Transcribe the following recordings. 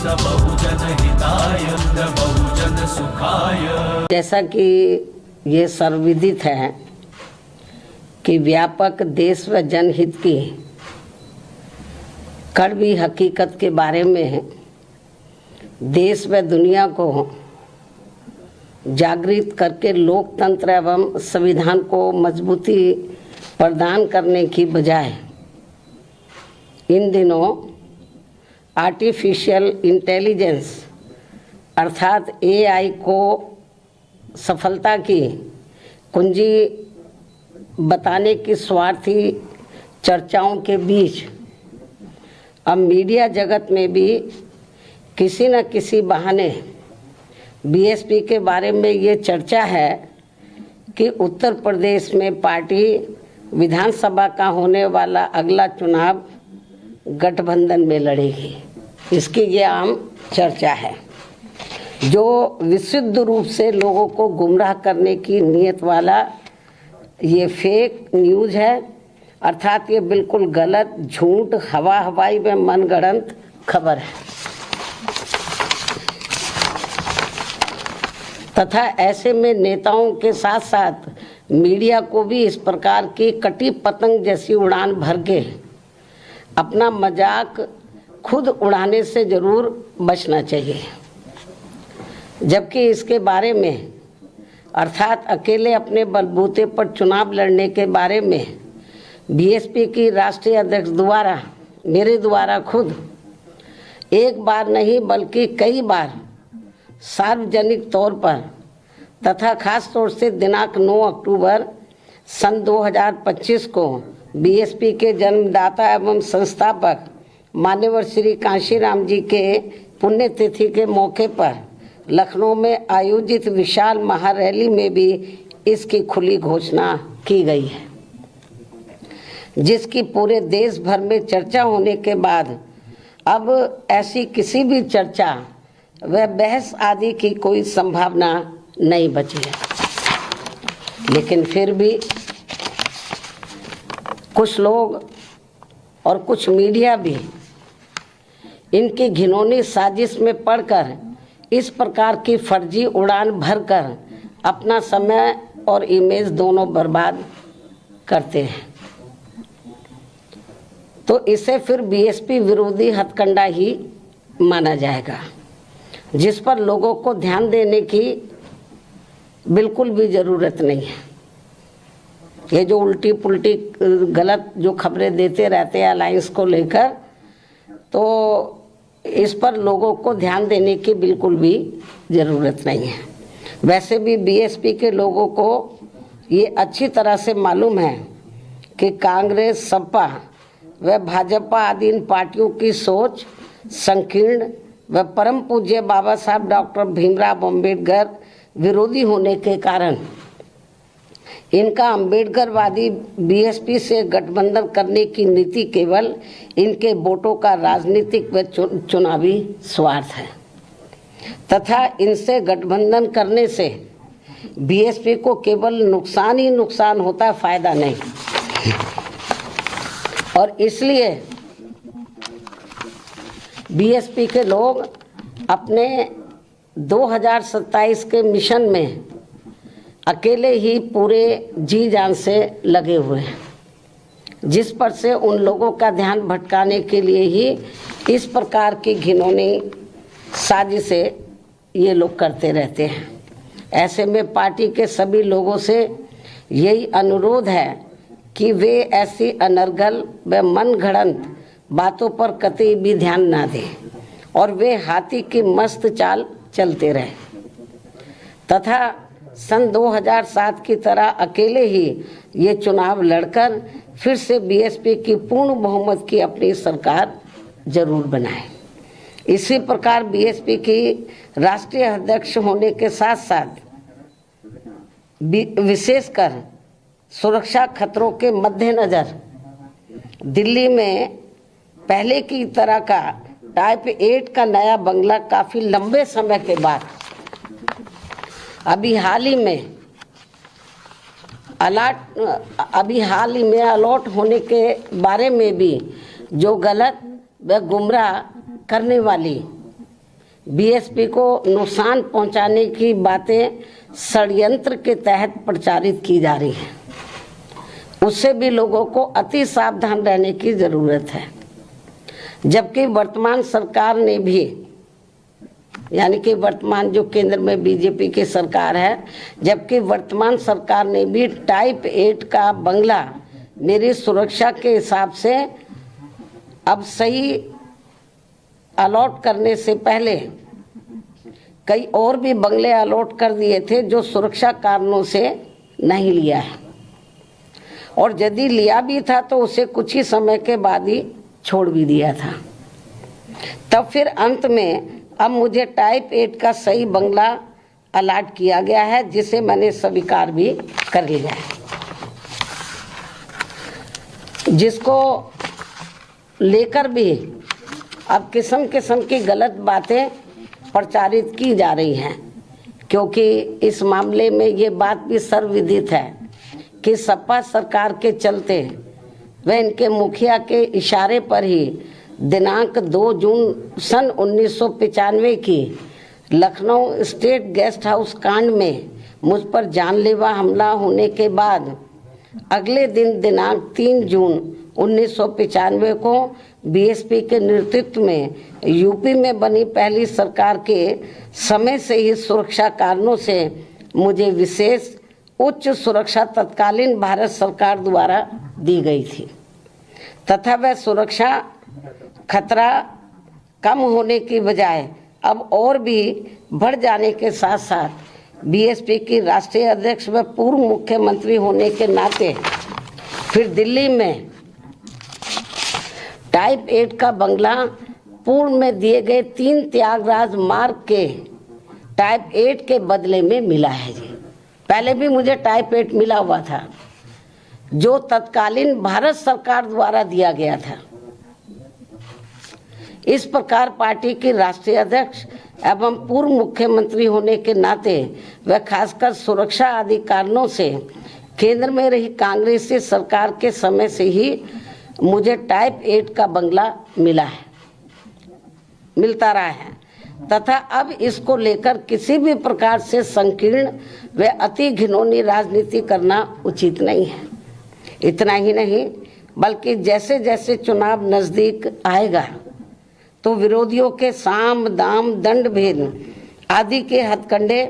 बहुजन हिताय बहुजन सुखाय। जैसा कि ये सर्वविदित है कि व्यापक देश व जनहित की कड़वी हकीकत के बारे में देश व दुनिया को जागृत करके लोकतंत्र एवं संविधान को मजबूती प्रदान करने की बजाय इन दिनों आर्टिफिशियल इंटेलिजेंस अर्थात एआई को सफलता की कुंजी बताने की स्वार्थी चर्चाओं के बीच अब मीडिया जगत में भी किसी न किसी बहाने बीएसपी के बारे में ये चर्चा है कि उत्तर प्रदेश में पार्टी विधानसभा का होने वाला अगला चुनाव गठबंधन में लड़ेगी। इसकी ये आम चर्चा है जो विशुद्ध रूप से लोगों को गुमराह करने की नीयत वाला ये फेक न्यूज़ है, अर्थात ये बिल्कुल गलत, झूठ, हवाई में मनगढ़ंत खबर है तथा ऐसे में नेताओं के साथ साथ मीडिया को भी इस प्रकार की कटी पतंग जैसी उड़ान भर के अपना मजाक खुद उड़ाने से जरूर बचना चाहिए। जबकि इसके बारे में अर्थात अकेले अपने बलबूते पर चुनाव लड़ने के बारे में बीएसपी की राष्ट्रीय अध्यक्ष द्वारा मेरे द्वारा खुद एक बार नहीं बल्कि कई बार सार्वजनिक तौर पर तथा खास तौर से दिनांक 9 अक्टूबर सन 2025 को बीएसपी के जन्मदाता एवं संस्थापक मान्यवर श्री कांशीराम जी के पुण्यतिथि के मौके पर लखनऊ में आयोजित विशाल महारैली में भी इसकी खुली घोषणा की गई है, जिसकी पूरे देश भर में चर्चा होने के बाद अब ऐसी किसी भी चर्चा व बहस आदि की कोई संभावना नहीं बची है। लेकिन फिर भी कुछ लोग और कुछ मीडिया भी इनकी घिनौनी साजिश में पड़कर इस प्रकार की फर्जी उड़ान भरकर अपना समय और इमेज दोनों बर्बाद करते हैं, तो इसे फिर बीएसपी विरोधी हथकंडा ही माना जाएगा, जिस पर लोगों को ध्यान देने की बिल्कुल भी ज़रूरत नहीं है। ये जो उल्टी पुल्टी गलत जो खबरें देते रहते हैं अलायंस को लेकर, तो इस पर लोगों को ध्यान देने की बिल्कुल भी ज़रूरत नहीं है। वैसे भी बीएसपी के लोगों को ये अच्छी तरह से मालूम है कि कांग्रेस, सपा व भाजपा आदि इन पार्टियों की सोच संकीर्ण व परम पूज्य बाबा साहब डॉक्टर भीमराव अम्बेडकर विरोधी होने के कारण इनका अम्बेडकरवादी बीएसपी से गठबंधन करने की नीति केवल इनके वोटों का राजनीतिक व चुनावी स्वार्थ है तथा इनसे गठबंधन करने से बीएसपी को केवल नुकसान ही नुकसान होता है, फायदा नहीं। और इसलिए बीएसपी के लोग अपने 2027 के मिशन में अकेले ही पूरे जी जान से लगे हुए हैं, जिस पर से उन लोगों का ध्यान भटकाने के लिए ही इस प्रकार की घिनौनी साजिशें ये लोग करते रहते हैं। ऐसे में पार्टी के सभी लोगों से यही अनुरोध है कि वे ऐसी अनर्गल व मनगढ़ंत बातों पर कतई भी ध्यान ना दें और वे हाथी की मस्त चाल चलते रहे तथा सन 2007 की तरह अकेले ही ये चुनाव लड़कर फिर से बीएसपी की पूर्ण बहुमत की अपनी सरकार जरूर बनाए। इसी प्रकार बीएसपी की राष्ट्रीय अध्यक्ष होने के साथ साथ विशेषकर सुरक्षा खतरों के मद्देनजर दिल्ली में पहले की तरह का टाइप 8 का नया बंगला काफ़ी लंबे समय के बाद अभी हाल ही में अलॉट होने के बारे में भी जो गलत व गुमराह करने वाली बीएसपी को नुकसान पहुंचाने की बातें षड्यंत्र के तहत प्रचारित की जा रही हैं, उससे भी लोगों को अति सावधान रहने की ज़रूरत है। जबकि वर्तमान सरकार ने भी, यानी कि वर्तमान जो केंद्र में बीजेपी की सरकार है, जबकि वर्तमान सरकार ने भी टाइप 8 का बंगला मेरी सुरक्षा के हिसाब से अब सही अलॉट करने से पहले कई और भी बंगले अलॉट कर दिए थे जो सुरक्षा कारणों से नहीं लिया है, और यदि लिया भी था तो उसे कुछ ही समय के बाद ही छोड़ भी दिया था। तब फिर अंत में अब मुझे टाइप 8 का सही बंगला अलॉट किया गया है, जिसे मैंने स्वीकार भी कर लिया है। जिसको लेकर भी अब किस्म किस्म की गलत बातें प्रचारित की जा रही हैं, क्योंकि इस मामले में ये बात भी सर्वविदित है कि सपा सरकार के चलते व इनके मुखिया के इशारे पर ही दिनांक 2 जून सन 1995 की लखनऊ स्टेट गेस्ट हाउस कांड में मुझ पर जानलेवा हमला होने के बाद अगले दिन दिनांक 3 जून 1995 को बीएसपी के नेतृत्व में यूपी में बनी पहली सरकार के समय से ही सुरक्षा कारणों से मुझे विशेष उच्च सुरक्षा तत्कालीन भारत सरकार द्वारा दी गई थी, तथा वह सुरक्षा खतरा कम होने की बजाय अब और भी बढ़ जाने के साथ साथ बीएसपी की राष्ट्रीय अध्यक्ष व पूर्व मुख्यमंत्री होने के नाते फिर दिल्ली में टाइप 8 का बंगला पूर्व में दिए गए 3 त्यागराज मार्ग के टाइप 8 के बदले में मिला है जी। पहले भी मुझे टाइप 8 मिला हुआ था जो तत्कालीन भारत सरकार द्वारा दिया गया था। इस प्रकार पार्टी की राष्ट्रीय अध्यक्ष एवं पूर्व मुख्यमंत्री होने के नाते व खासकर सुरक्षा आदि कारणों से केंद्र में रही कांग्रेसी सरकार के समय से ही मुझे टाइप 8 का बंगला मिलता रहा है, तथा अब इसको लेकर किसी भी प्रकार से संकीर्ण व अति घिनौनी राजनीति करना उचित नहीं है। इतना ही नहीं बल्कि जैसे जैसे चुनाव नज़दीक आएगा तो विरोधियों के साम दाम दंड भेद आदि के हथकंडे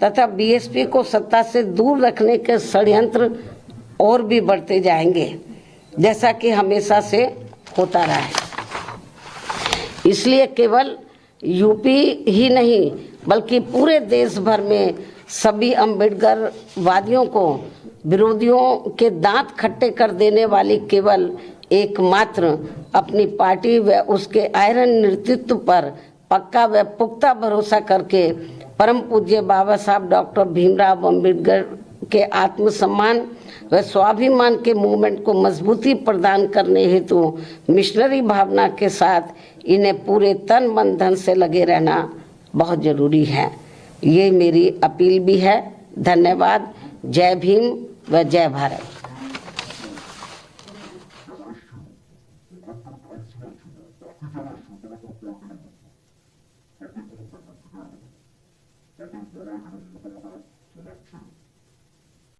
तथा बीएसपी को सत्ता से दूर रखने के षड्यंत्र और भी बढ़ते जाएंगे, जैसा कि हमेशा से होता रहा है। इसलिए केवल यूपी ही नहीं बल्कि पूरे देश भर में सभी अम्बेडकर वादियों को विरोधियों के दांत खट्टे कर देने वाली केवल एकमात्र अपनी पार्टी व उसके आयरन नेतृत्व पर पक्का व पुख्ता भरोसा करके परम पूज्य बाबा साहब डॉक्टर भीमराव अम्बेडकर के आत्मसम्मान व स्वाभिमान के मूवमेंट को मजबूती प्रदान करने हेतु मिशनरी भावना के साथ इन्हें पूरे तन मन धन से लगे रहना बहुत जरूरी है। ये मेरी अपील भी है। धन्यवाद। जय भीम व जय भारत।